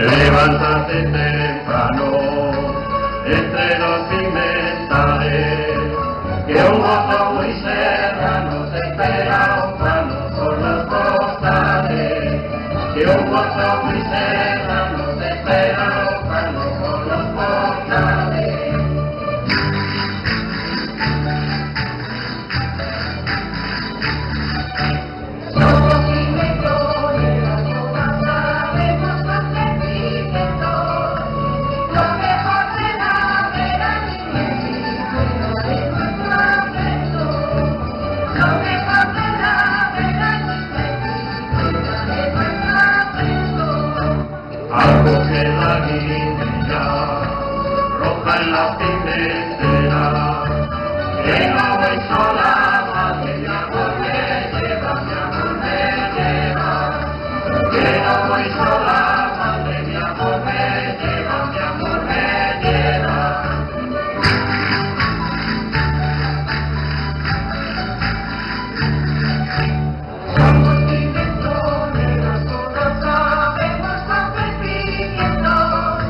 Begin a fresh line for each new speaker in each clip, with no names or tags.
Levántate temprano, entre los pimentales, que un gozo muy serrano te espera cuando son los postales, que un gozo muy serrano te espera cuando son los postales. Algo que la guinea roja en la pimentera, que no voy sola, madre, mi amor me lleva, mi amor me lleva, que no voy sola, madre, mi amor me lleva, mi amor me lleva. Somos pimentones, nosotros sabemos hacer pimientos,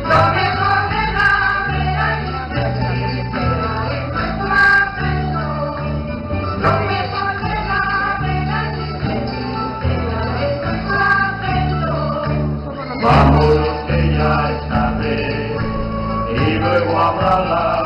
lo mejor de la vera y la persistera en nuestro acento, lo mejor de la vera y la persistera en nuestro acento. Vámonos que ya es tarde y luego habrá la